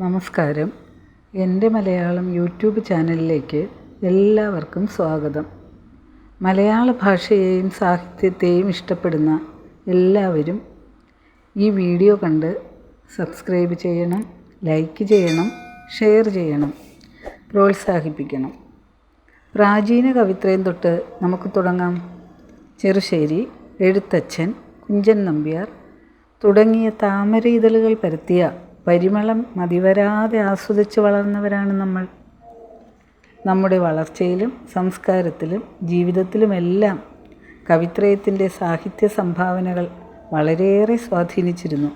നമസ്കാരം. എൻ്റെ മലയാളം യൂട്യൂബ് ചാനലിലേക്ക് എല്ലാവർക്കും സ്വാഗതം. മലയാള ഭാഷയെയും സാഹിത്യത്തെയും ഇഷ്ടപ്പെടുന്ന എല്ലാവരും ഈ വീഡിയോ കണ്ട് സബ്സ്ക്രൈബ് ചെയ്യണം, ലൈക്ക് ചെയ്യണം, ഷെയർ ചെയ്യണം, പ്രോത്സാഹിപ്പിക്കണം. പ്രാചീന കവിത്രയം തൊട്ട് നമുക്ക് തുടങ്ങാം. ചെറുശ്ശേരി, എഴുത്തച്ഛൻ, കുഞ്ചൻ നമ്പ്യാർ തുടങ്ങിയ താമര ഇതളുകൾ പരത്തിയ പരിമളം മതിവരാതെ ആസ്വദിച്ച് വളർന്നവരാണ് നമ്മൾ. നമ്മുടെ വളർച്ചയിലും സംസ്കാരത്തിലും ജീവിതത്തിലുമെല്ലാം കവിത്രയത്തിൻ്റെ സാഹിത്യ സംഭാവനകൾ വളരെയേറെ സ്വാധീനിച്ചിരുന്നു.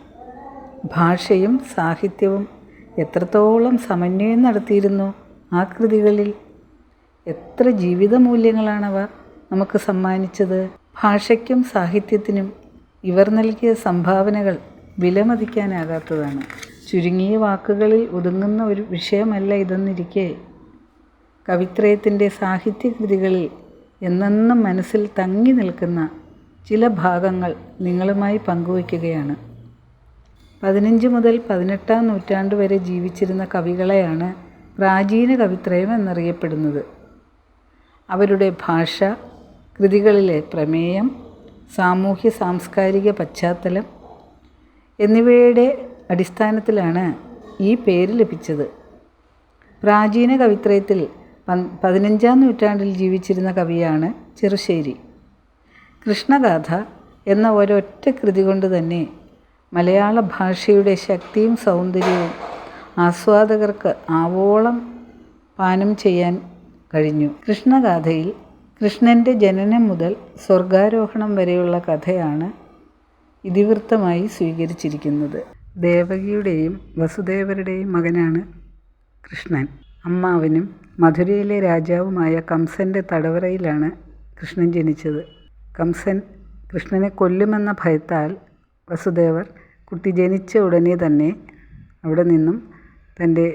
ഭാഷയും സാഹിത്യവും എത്രത്തോളം സമന്വയം നടത്തിയിരുന്നു ആ കൃതികളിൽ. എത്ര ജീവിതമൂല്യങ്ങളാണവ നമുക്ക് സമ്മാനിച്ചത്. ഭാഷയ്ക്കും സാഹിത്യത്തിനും ഇവർ നൽകിയ സംഭാവനകൾ വിലമതിക്കാനാകാത്തതാണ്. ചുരുങ്ങിയ വാക്കുകളിൽ ഒതുങ്ങുന്ന ഒരു വിഷയമല്ല ഇതെന്നിരിക്കെ കവിത്രയത്തിൻ്റെ സാഹിത്യകൃതികളിൽ എന്നെന്നും മനസ്സിൽ തങ്ങി നിൽക്കുന്ന ചില ഭാഗങ്ങൾ നിങ്ങളുമായി പങ്കുവയ്ക്കുകയാണ്. 15 മുതൽ 18-ാം നൂറ്റാണ്ട് വരെ ജീവിച്ചിരുന്ന കവികളെയാണ് പ്രാചീന കവിത്രയം എന്നറിയപ്പെടുന്നത്. അവരുടെ ഭാഷ, കൃതികളിലെ പ്രമേയം, സാമൂഹ്യ സാംസ്കാരിക പശ്ചാത്തലം എന്നിവയുടെ അടിസ്ഥാനത്തിലാണ് ഈ പേര് ലഭിച്ചത്. പ്രാചീന കവിത്രയത്തിൽ 15-ാം നൂറ്റാണ്ടിൽ ജീവിച്ചിരുന്ന കവിയാണ് ചെറുശ്ശേരി. കൃഷ്ണഗാഥ എന്ന ഒരൊറ്റ കൃതി കൊണ്ട് തന്നെ മലയാള ഭാഷയുടെ ശക്തിയും സൗന്ദര്യവും ആസ്വാദകർക്ക് ആവോളം പാനം ചെയ്യാൻ കഴിഞ്ഞു. കൃഷ്ണഗാഥയിൽ കൃഷ്ണൻ്റെ ജനനം മുതൽ സ്വർഗാരോഹണം വരെയുള്ള കഥയാണ് ഇതിവൃത്തമായി സ്വീകരിച്ചിരിക്കുന്നത്. ദേവകിയുടെയും വസുദേവരുടെയും മകനാണ് കൃഷ്ണൻ. അമ്മാവനും മധുരയിലെ രാജാവുമായ കംസൻ്റെ തടവറയിലാണ് കൃഷ്ണൻ ജനിച്ചത്. കംസൻ കൃഷ്ണനെ കൊല്ലുമെന്ന ഭയത്താൽ വസുദേവർ കുട്ടി ജനിച്ച ഉടനെ തന്നെ അവിടെ നിന്നും തൻ്റെ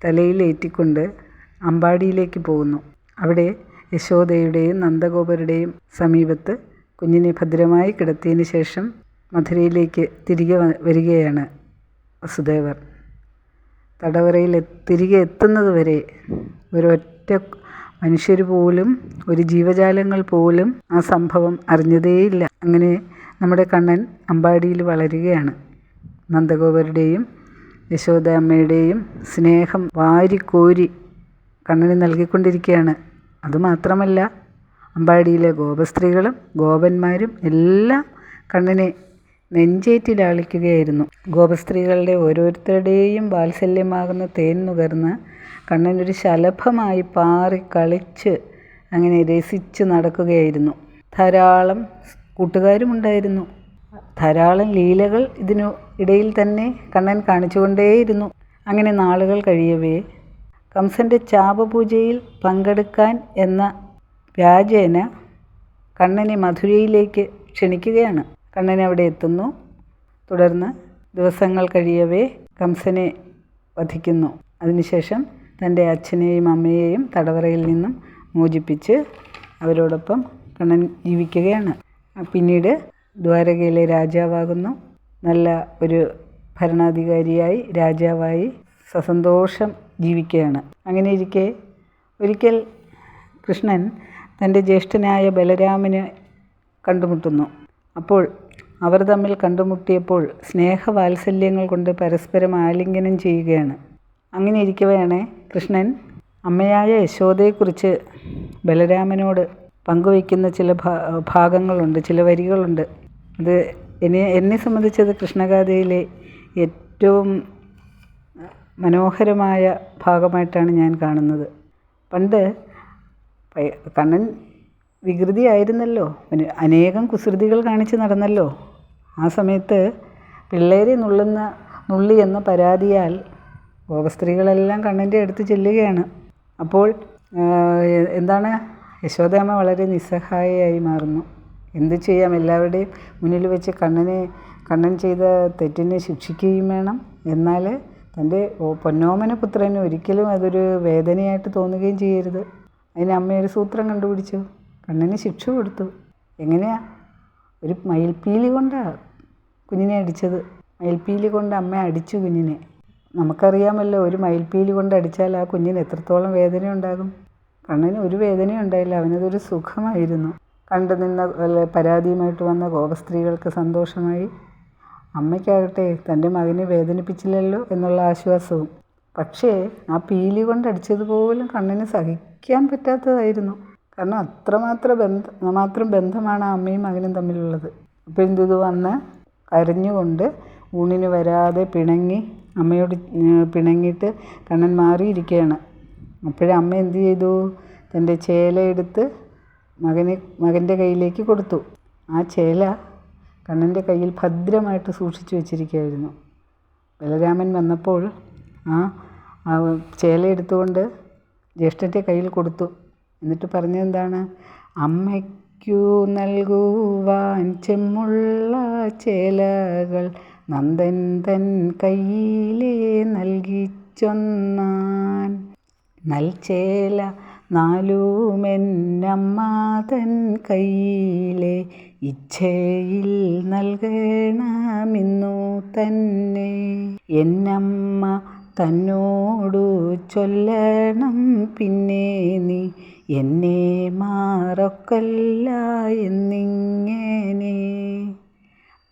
തലയിലേറ്റിക്കൊണ്ട് അമ്പാടിയിലേക്ക് പോകുന്നു. അവിടെ യശോദയുടെയും നന്ദഗോപരുടെയും സമീപത്ത് കുഞ്ഞിനെ ഭദ്രമായി കിടത്തിയതിന് ശേഷം മധുരയിലേക്ക് തിരികെ വരികയാണ് വസുദേവർ. തടവറയിൽ തിരികെ എത്തുന്നത് വരെ ഒരൊറ്റ മനുഷ്യർ പോലും, ഒരു ജീവജാലങ്ങൾ പോലും ആ സംഭവം അറിഞ്ഞതേയില്ല. അങ്ങനെ നമ്മുടെ കണ്ണൻ അമ്പാടിയിൽ വളരുകയാണ്. നന്ദഗോപരുടെയും യശോദ അമ്മയുടെയും സ്നേഹം വാരിക്കോരി കണ്ണന് നൽകിക്കൊണ്ടിരിക്കുകയാണ്. അതുമാത്രമല്ല, അമ്പാടിയിലെ ഗോപസ്ത്രീകളും ഗോപന്മാരും എല്ലാം കണ്ണനെ നെഞ്ചേറ്റി ലാളിക്കുകയായിരുന്നു. ഗോപസ്ത്രീകളുടെ ഓരോരുത്തരുടെയും വാത്സല്യമാകുന്ന തേൻ നുകർന്ന് കണ്ണനൊരു ശലഭമായി പാറി കളിച്ച് അങ്ങനെ രസിച്ച് നടക്കുകയായിരുന്നു. ധാരാളം കൂട്ടുകാരുമുണ്ടായിരുന്നു. ധാരാളം ലീലകൾ ഇതിനു ഇടയിൽ തന്നെ കണ്ണൻ കാണിച്ചുകൊണ്ടേയിരുന്നു. അങ്ങനെ നാളുകൾ കഴിയവേ കംസൻ്റെ ചാപപൂജയിൽ പങ്കെടുക്കാൻ എന്ന വ്യാജേന കണ്ണനെ മധുരയിലേക്ക് ക്ഷണിക്കുകയാണ്. കണ്ണൻ അവിടെ എത്തുന്നു. തുടർന്ന് ദിവസങ്ങൾ കഴിയവേ കംസനെ വധിക്കുന്നു. അതിനുശേഷം തൻ്റെ അച്ഛനെയും അമ്മയെയും തടവറയിൽ നിന്നും മോചിപ്പിച്ച് അവരോടൊപ്പം കണ്ണൻ ജീവിക്കുകയാണ്. പിന്നീട് ദ്വാരകയിലെ രാജാവാകുന്നു. നല്ല ഒരു ഭരണാധികാരിയായി, രാജാവായി സസന്തോഷം ജീവിക്കുകയാണ്. അങ്ങനെ ഇരിക്കെ ഒരിക്കൽ കൃഷ്ണൻ തൻ്റെ ജ്യേഷ്ഠനായ ബലരാമനെ കണ്ടുമുട്ടുന്നു. അപ്പോൾ അവർ തമ്മിൽ കണ്ടുമുട്ടിയപ്പോൾ സ്നേഹവാത്സല്യങ്ങൾ കൊണ്ട് പരസ്പരം ആലിംഗനം ചെയ്യുകയാണ്. അങ്ങനെ ഇരിക്കവെയാണ് കൃഷ്ണൻ അമ്മയായ യശോദയെക്കുറിച്ച് ബലരാമനോട് പങ്കുവയ്ക്കുന്ന ചില ഭാഗങ്ങളുണ്ട്, ചില വരികളുണ്ട്. അത് എന്നെ സംബന്ധിച്ചത് കൃഷ്ണഗാഥയിലെ ഏറ്റവും മനോഹരമായ ഭാഗമായിട്ടാണ് ഞാൻ കാണുന്നത്. പണ്ട് കണ്ണൻ വികൃതിയായിരുന്നല്ലോ, അനേകം കുസൃതികൾ കാണിച്ച് നടന്നല്ലോ. ആ സമയത്ത് പിള്ളേരെ നുള്ളി എന്ന പരാതിയാൽ ഗോപസ്ത്രീകളെല്ലാം കണ്ണൻ്റെ അടുത്ത് ചെല്ലുകയാണ്. അപ്പോൾ എന്താണ്, യശോദാമ്മ വളരെ നിസ്സഹായയായി മാറുന്നു. എന്തു ചെയ്യാം, എല്ലാവരുടെയും മുന്നിൽ വെച്ച് കണ്ണൻ ചെയ്ത തെറ്റിനെ ശിക്ഷിക്കുകയും വേണം. എന്നാൽ തൻ്റെ പൊന്നോമന പുത്രന് ഒരിക്കലും അതൊരു വേദനയായിട്ട് തോന്നുകയും ചെയ്യരുത്. അതിന് അമ്മയൊരു സൂത്രം കണ്ടുപിടിച്ചു. കണ്ണന് ശിക്ഷ കൊടുത്തു. എങ്ങനെയാ? ഒരു മയിൽപ്പീലി കൊണ്ടാണ് കുഞ്ഞിനെ അടിച്ചത്. മയിൽപ്പീലി കൊണ്ട് അമ്മ അടിച്ചു കുഞ്ഞിനെ. നമുക്കറിയാമല്ലോ, ഒരു മയിൽപ്പീലി കൊണ്ട് അടിച്ചാൽ ആ കുഞ്ഞിന് എത്രത്തോളം വേദന ഉണ്ടാകും. കണ്ണന് ഒരു വേദനയും ഉണ്ടായില്ല, അവനതൊരു സുഖമായിരുന്നു. കണ്ടു നിന്ന പരാതിയുമായിട്ട് വന്ന ഗോപസ്ത്രീകൾക്ക് സന്തോഷമായി. അമ്മയ്ക്കാകട്ടെ തൻ്റെ മകനെ വേദനിപ്പിച്ചില്ലല്ലോ എന്നുള്ള ആശ്വാസവും. പക്ഷേ ആ പീലി കൊണ്ട് അടിച്ചതുപോലും കണ്ണന് സഹിക്കാൻ പറ്റാത്തതായിരുന്നു. കാരണം അത്രമാത്രം ബന്ധമാണ് ആ അമ്മയും മകനും തമ്മിലുള്ളത്. അപ്പോൾ എന്ത് വന്ന് കരഞ്ഞുകൊണ്ട് ഊണിന് വരാതെ പിണങ്ങി അമ്മയോട് പിണങ്ങിയിട്ട് കണ്ണൻ മാറിയിരിക്കുകയാണ്. അപ്പോഴേ അമ്മ എന്ത് ചെയ്തു? തൻ്റെ ചേല എടുത്ത് മകൻ്റെ കയ്യിലേക്ക് കൊടുത്തു. ആ ചേല കണ്ണൻ്റെ കയ്യിൽ ഭദ്രമായിട്ട് സൂക്ഷിച്ചു വെച്ചിരിക്കുകയായിരുന്നു. ബലരാമൻ വന്നപ്പോൾ ആ ചേല എടുത്തുകൊണ്ട് ജ്യേഷ്ഠൻ്റെ കയ്യിൽ കൊടുത്തു. എന്നിട്ട് പറഞ്ഞതെന്താണ്? അമ്മയ്ക്കു നൽകുവാൻ ചെമ്മുള്ള ചേലകൾ നന്ദൻ തൻ കയ്യിലെ നൽകിച്ചൊന്നാൻ. നൽചേല നാലുമെന്നമ്മ തൻ കയ്യിലെ ഇച്ഛയിൽ നൽകണമിന്നു തന്നെ. എന്നമ്മ തന്നോടു ചൊല്ലണം പിന്നെ നീ എന്നെ മാറൊക്കല്ല എന്നിങ്ങനെ.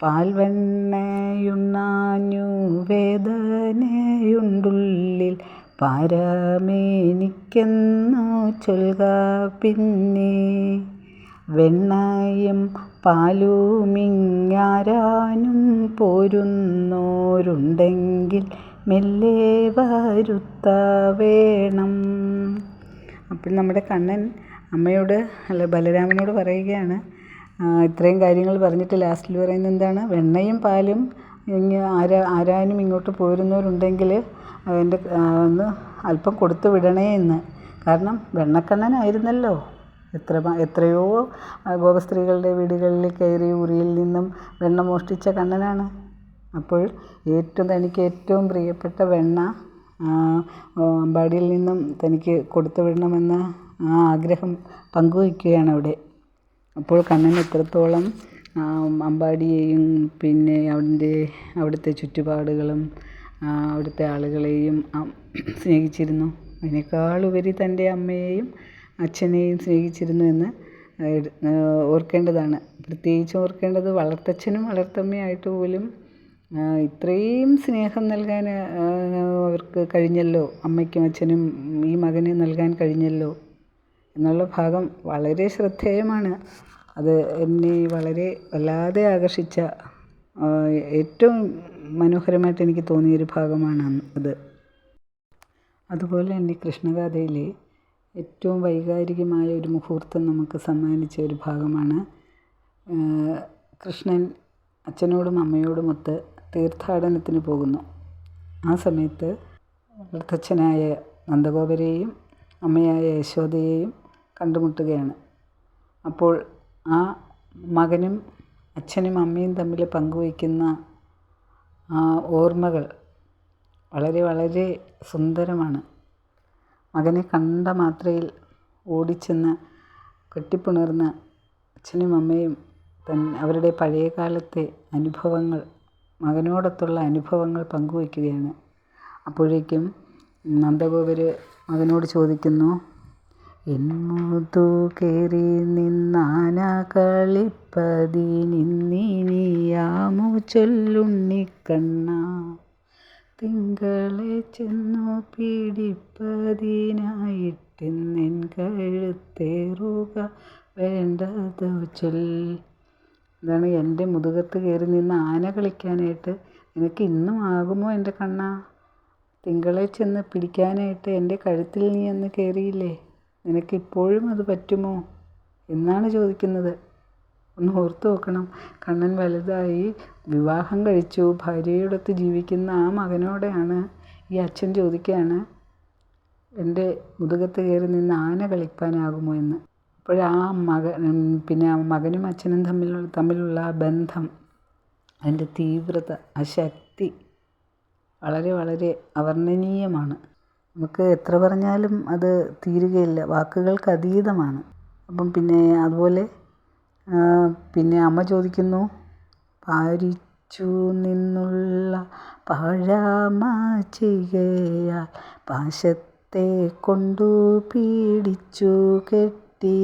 പാൽവെണ്ണയുണ്ണാഞ്ഞു വേദനയുണ്ടുള്ളിൽ പാരമേനിക്കെന്നു ചൊൽക പിന്നെ. വെണ്ണയും പാലുമിങ്ങാരാനും പോരുന്നോരുണ്ടെങ്കിൽ മെല്ലെ വരുത്ത വേണം. അപ്പോൾ നമ്മുടെ കണ്ണൻ അമ്മയോട് ബലരാമനോട് പറയുകയാണ്. ഇത്രയും കാര്യങ്ങൾ പറഞ്ഞിട്ട് ലാസ്റ്റിൽ പറയുന്നത് എന്താണ്? വെണ്ണയും പാലും ആരാനും ഇങ്ങോട്ട് പോരുന്നവരുണ്ടെങ്കിൽ അതിൻ്റെ ഒന്ന് അല്പം കൊടുത്തു വിടണേ എന്ന്. കാരണം വെണ്ണക്കണ്ണനായിരുന്നല്ലോ. എത്രയോ ഗോപസ്ത്രീകളുടെ വീടുകളിൽ കയറി ഉറിയിൽ നിന്നും വെണ്ണ മോഷ്ടിച്ച കണ്ണനാണ്. അപ്പോൾ തനിക്ക് ഏറ്റവും പ്രിയപ്പെട്ട വെണ്ണ അമ്പാടിയിൽ നിന്നും തനിക്ക് കൊടുത്തു വിടണമെന്ന ആ ആഗ്രഹം പങ്കുവയ്ക്കുകയാണ് അവിടെ. അപ്പോൾ കണ്ണൻ എത്രത്തോളം അമ്പാടിയെയും പിന്നെ അവിടുത്തെ ചുറ്റുപാടുകളും അവിടുത്തെ ആളുകളെയും സ്നേഹിച്ചിരുന്നു. അതിനേക്കാളുപരി തൻ്റെ അമ്മയെയും അച്ഛനെയും സ്നേഹിച്ചിരുന്നു എന്ന് ഓർക്കേണ്ടതാണ്. പ്രത്യേകിച്ച് ഓർക്കേണ്ടത് വളർത്തച്ഛനും വളർത്തമ്മയായിട്ട് പോലും ഇത്രയും സ്നേഹം നൽകാൻ അവർക്ക് കഴിഞ്ഞല്ലോ, അമ്മയ്ക്കും അച്ഛനും ഈ മകന് നൽകാൻ കഴിഞ്ഞല്ലോ എന്നുള്ള ഭാഗം വളരെ ശ്രദ്ധേയമാണ്. അത് എന്നെ വല്ലാതെ ആകർഷിച്ച ഏറ്റവും മനോഹരമായിട്ട് എനിക്ക് തോന്നിയൊരു ഭാഗമാണ് അത്. അതുപോലെ തന്നെ കൃഷ്ണഗാഥയിലെ ഏറ്റവും വൈകാരികമായ ഒരു മുഹൂർത്തം നമുക്ക് സമ്മാനിച്ച ഒരു ഭാഗമാണ് കൃഷ്ണൻ അച്ഛനോടും അമ്മയോടുമൊത്ത് തീർത്ഥാടനത്തിന് പോകുന്നു. ആ സമയത്ത് വളർത്തച്ഛനായ നന്ദഗോപരെയും അമ്മയായ യശോദയെയും കണ്ടുമുട്ടുകയാണ്. അപ്പോൾ ആ മകനും അച്ഛനും അമ്മയും തമ്മിൽ പങ്കുവയ്ക്കുന്ന ആ ഓർമ്മകൾ വളരെ വളരെ സുന്ദരമാണ്. മകനെ കണ്ട മാത്രയിൽ ഓടിച്ചെന്ന് കെട്ടിപ്പുണർന്ന് അച്ഛനും അമ്മയും അവരുടെ പഴയ കാലത്തെ അനുഭവങ്ങൾ, മകനോടൊത്തുള്ള അനുഭവങ്ങൾ പങ്കുവയ്ക്കുകയാണ്. അപ്പോഴേക്കും നന്ദഗോപര് മകനോട് ചോദിക്കുന്നു, എന്മുതു കയറി നിന്നാന കളിപ്പതിനിന്നിനിയാമു ചൊല്ലുണ്ണിക്കണ്ണ, തിങ്കളെ ചെന്നു പിടിപ്പതിനായിട്ടെന്നെൻ കഴുത്തേറുക വേണ്ടതു ചൊൽ. ഇതാണ് എൻ്റെ മുതുകത്ത് കയറി നിന്ന് ആന കളിക്കാനായിട്ട് നിനക്ക് ഇന്നും ആകുമോ എൻ്റെ കണ്ണ? തിങ്കളെ ചെന്ന് പിടിക്കാനായിട്ട് എൻ്റെ കഴുത്തിൽ നീ അന്ന് കയറിയില്ലേ, നിനക്കിപ്പോഴും അത് പറ്റുമോ എന്നാണ് ചോദിക്കുന്നത്. ഒന്ന് ഓർത്തു നോക്കണം. കണ്ണൻ വലുതായി വിവാഹം കഴിച്ചു ഭാര്യയോടൊത്ത് ജീവിക്കുന്ന ആ മകനോടെയാണ് ഈ അച്ഛൻ ചോദിക്കുകയാണ്, എൻ്റെ മുതുകത്ത് കയറി നിന്ന് ആന കളിക്കാനാകുമോ എന്ന്. അപ്പോഴാ പിന്നെ മകനും അച്ഛനും തമ്മിലുള്ള ആ ബന്ധം, അതിൻ്റെ തീവ്രത, ആ ശക്തി വളരെ വളരെ അവർണ്ണനീയമാണ്. നമുക്ക് എത്ര പറഞ്ഞാലും അത് തീരുകയില്ല, വാക്കുകൾക്ക് അതീതമാണ്. അപ്പം പിന്നെ അതുപോലെ പിന്നെ അമ്മ ചോദിക്കുന്നു, പാലിച്ചു നിന്നുള്ള പാഴാമച്ചികയാൽ പാശത്തെ കൊണ്ടു പീഡിച്ചു കെട്ടി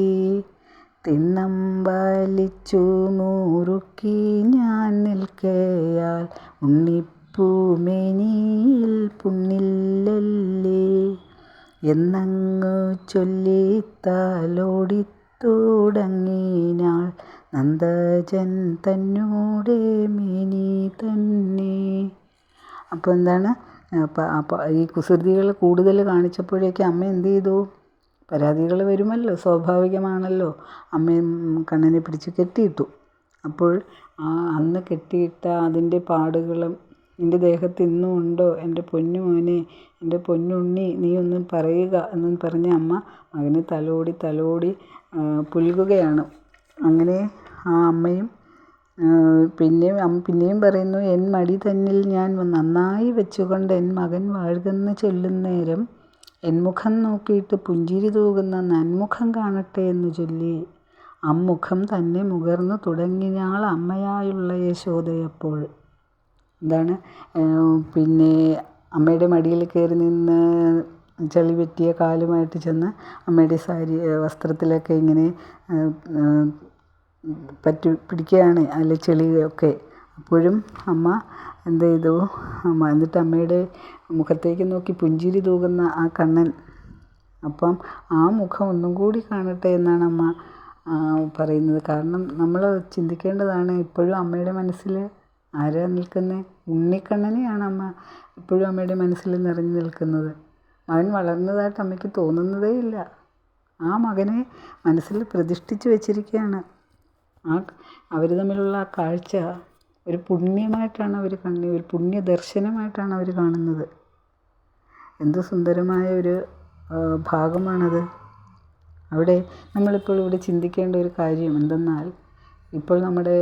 തിണ്ണം വലിച്ചു മുറുക്കി ഞാൻ നിൽക്കയാൽ ഉണ്ണിപ്പൂമേനിയിൽ പുണ്ണില്ലല്ലേ എന്നങ്ങു ചൊല്ലി തലോടി തുടങ്ങിനാൾ നന്ദജൻ തന്നോടെ മേനി തന്നെ. അപ്പോൾ എന്താണ്, ഈ കുസൃതികൾ കൂടുതൽ കാണിച്ചപ്പോഴേക്കും അമ്മ എന്ത് ചെയ്തു? പരാതികൾ വരുമല്ലോ, സ്വാഭാവികമാണല്ലോ. അമ്മയും കണ്ണനെ പിടിച്ച് കെട്ടിയിട്ടു. അപ്പോൾ അന്ന് കെട്ടിയിട്ട അതിൻ്റെ പാടുകളും എൻ്റെ ദേഹത്ത് ഇന്നും ഉണ്ടോ? എൻ്റെ പൊന്നു മോനെ, എൻ്റെ പൊന്നുണ്ണി, നീ ഒന്നും പറയുക എന്നും പറഞ്ഞ് അമ്മ മകനെ തലോടി പുൽകുകയാണ്. അങ്ങനെ ആ അമ്മയും പിന്നെയും പറയുന്നു, എൻ മടി തന്നിൽ ഞാൻ നന്നായി വെച്ചുകൊണ്ട് എൻ മകൻ വാഴുകെന്ന് ചൊല്ലുന്നേരം എൻ മുഖം നോക്കിയിട്ട് പുഞ്ചിരി തൂകുന്ന നന്മുഖം കാണട്ടെ എന്ന് ചൊല്ലി അമ്മുഖം തന്നെ മുകർന്നു തുടങ്ങിനാൾ അമ്മയായുള്ള യശോദയപ്പോൾ. എന്താണ്, പിന്നെ അമ്മയുടെ മടിയിൽ കയറി നിന്ന് ചളി പറ്റിയ കാലുമായിട്ട് ചെന്ന് അമ്മയുടെ വസ്ത്രത്തിലൊക്കെ ഇങ്ങനെ പിടിക്കുകയാണ്, അതിലെ ചെളിയൊക്കെ. അപ്പോഴും അമ്മ എന്ത് ചെയ്തു? എന്നിട്ട് അമ്മയുടെ മുഖത്തേക്ക് നോക്കി പുഞ്ചിരി തൂകുന്ന ആ കണ്ണൻ, അപ്പം ആ മുഖം ഒന്നും കൂടി കാണട്ടെ എന്നാണ് അമ്മ പറയുന്നത്. കാരണം നമ്മൾ ചിന്തിക്കേണ്ടതാണ്, ഇപ്പോഴും അമ്മയുടെ മനസ്സിൽ ആരാ നിൽക്കുന്നത്? ഉണ്ണിക്കണ്ണനെയാണ് അമ്മ ഇപ്പോഴും അമ്മയുടെ മനസ്സിൽ നിറഞ്ഞു നിൽക്കുന്നത്. മകൻ വളർന്നതായിട്ട് അമ്മയ്ക്ക് തോന്നുന്നതേ ഇല്ല. ആ മകനെ മനസ്സിൽ പ്രതിഷ്ഠിച്ച് വെച്ചിരിക്കുകയാണ്. അവർ തമ്മിലുള്ള ആ കാഴ്ച ഒരു പുണ്യമായിട്ടാണ് അവർ ഒരു പുണ്യ ദർശനമായിട്ടാണ് അവർ കാണുന്നത്. എന്ത് സുന്ദരമായ ഒരു ഭാഗമാണത്. അവിടെ നമ്മളിപ്പോൾ ഇവിടെ ചിന്തിക്കേണ്ട ഒരു കാര്യം എന്തെന്നാൽ, ഇപ്പോൾ നമ്മുടെ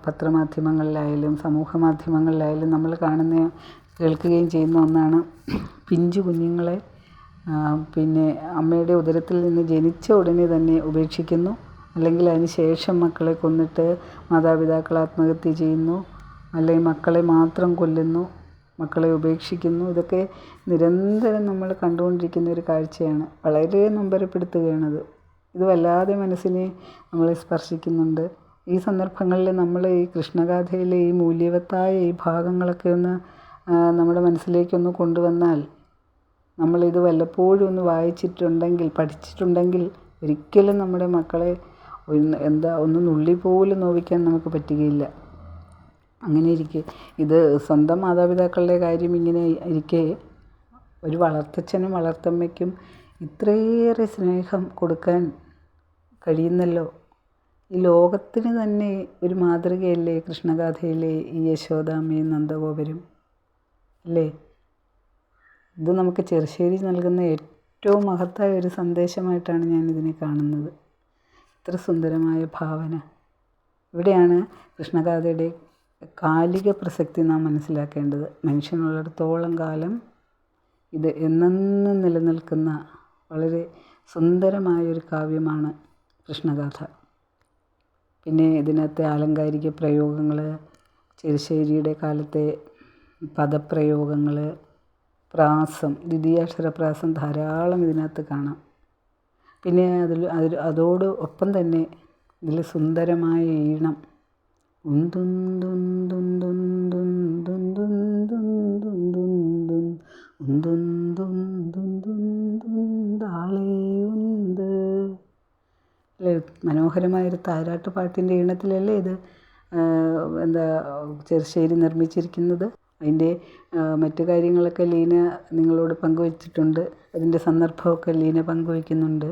പത്രമാധ്യമങ്ങളിലായാലും സമൂഹ മാധ്യമങ്ങളിലായാലും നമ്മൾ കേൾക്കുകയും ചെയ്യുന്ന ഒന്നാണ്, പിഞ്ചു കുഞ്ഞുങ്ങളെ പിന്നെ അമ്മയുടെ ഉദരത്തിൽ നിന്ന് ജനിച്ച ഉടനെ തന്നെ ഉപേക്ഷിക്കുന്നു, അല്ലെങ്കിൽ അതിന് ശേഷം മക്കളെ കൊന്നിട്ട് മാതാപിതാക്കൾ ആത്മഹത്യ ചെയ്യുന്നു, അല്ലെങ്കിൽ മക്കളെ മാത്രം കൊല്ലുന്നു, മക്കളെ ഉപേക്ഷിക്കുന്നു. ഇതൊക്കെ നിരന്തരം നമ്മൾ കണ്ടുകൊണ്ടിരിക്കുന്ന ഒരു കാഴ്ചയാണ്. വളരെ നൊമ്പരപ്പെടുത്തുകയാണത്. ഇത് വല്ലാതെ മനസ്സിനെ നമ്മളെ സ്പർശിക്കുന്നുണ്ട്. ഈ സന്ദർഭങ്ങളിൽ നമ്മൾ ഈ കൃഷ്ണഗാഥയിലെ ഈ മൂല്യവത്തായ ഈ ഭാഗങ്ങളൊക്കെ ഒന്ന് നമ്മുടെ മനസ്സിലേക്കൊന്ന് കൊണ്ടുവന്നാൽ, നമ്മളിത് വല്ലപ്പോഴും ഒന്ന് വായിച്ചിട്ടുണ്ടെങ്കിൽ, പഠിച്ചിട്ടുണ്ടെങ്കിൽ ഒരിക്കലും നമ്മുടെ മക്കളെ ഒന്ന് നുള്ളി പോലും നോവിക്കാൻ നമുക്ക് പറ്റുകയില്ല. അങ്ങനെ ഇരിക്കെ, ഇത് സ്വന്തം മാതാപിതാക്കളുടെ കാര്യം ഇങ്ങനെ ഇരിക്കെ, ഒരു വളർത്തച്ഛനും വളർത്തമ്മയ്ക്കും ഇത്രയേറെ സ്നേഹം കൊടുക്കാൻ കഴിയുന്നല്ലോ. ഈ ലോകത്തിന് തന്നെ ഒരു മാതൃകയല്ലേ കൃഷ്ണഗാഥയിലെ ഈ യശോദാമ്മയും നന്ദഗോപരും അല്ലേ? ഇത് നമുക്ക് ചെറുശ്ശേരി നൽകുന്ന ഏറ്റവും മഹത്തായ ഒരു സന്ദേശമായിട്ടാണ് ഞാനിതിനെ കാണുന്നത്. ഇത്ര സുന്ദരമായ ഭാവന. ഇവിടെയാണ് കൃഷ്ണഗാഥയുടെ കാലിക പ്രസക്തി നാം മനസ്സിലാക്കേണ്ടത്. മനുഷ്യനുള്ളിടത്തോളം കാലം ഇത് എന്നെന്നും നിലനിൽക്കുന്ന വളരെ സുന്ദരമായൊരു കാവ്യമാണ് കൃഷ്ണഗാഥ. പിന്നെ ഇതിനകത്തെ ആലങ്കാരിക പ്രയോഗങ്ങൾ, ചെറുശ്ശേരിയുടെ കാലത്തെ പദപ്രയോഗങ്ങൾ, പ്രാസം, ദ്വിതീയാക്ഷരപ്രാസം ധാരാളം ഇതിനകത്ത് കാണാം. പിന്നെ അതോട് ഒപ്പം തന്നെ ഇതിൽ സുന്ദരമായ ഈണം, അല്ലേ? മനോഹരമായൊരു താരാട്ട് പാട്ടിൻ്റെ ഈണത്തിലല്ലേ ഇത് ചെറുശ്ശേരി നിർമ്മിച്ചിരിക്കുന്നത്. അതിൻ്റെ മറ്റു കാര്യങ്ങളൊക്കെ ലീന നിങ്ങളോട് പങ്കുവച്ചിട്ടുണ്ട്. അതിൻ്റെ സന്ദർഭമൊക്കെ ലീന പങ്കുവയ്ക്കുന്നുണ്ട്.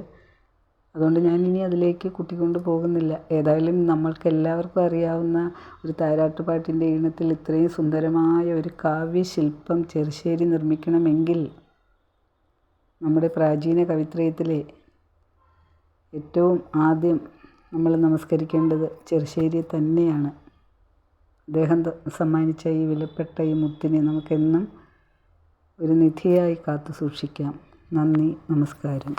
അതുകൊണ്ട് ഞാനിനി അതിലേക്ക് കൂട്ടിക്കൊണ്ട് പോകുന്നില്ല. ഏതായാലും നമ്മൾക്ക് എല്ലാവർക്കും അറിയാവുന്ന ഒരു താരാട്ടുപാട്ടിൻ്റെ ഈണത്തിൽ ഇത്രയും സുന്ദരമായ ഒരു കാവ്യശില്പം ചെറുശ്ശേരി നിർമ്മിക്കണമെങ്കിൽ നമ്മുടെ പ്രാചീന കവിത്രയത്തിലെ ഏറ്റവും ആദ്യം നമ്മൾ നമസ്കരിക്കേണ്ടത് ചെറുശ്ശേരി തന്നെയാണ്. അദ്ദേഹം സമ്മാനിച്ച ഈ വിലപ്പെട്ട ഈ മുത്തിനെ നമുക്കെന്നും ഒരു നിധിയായി കാത്തു സൂക്ഷിക്കാം. നന്ദി, നമസ്കാരം.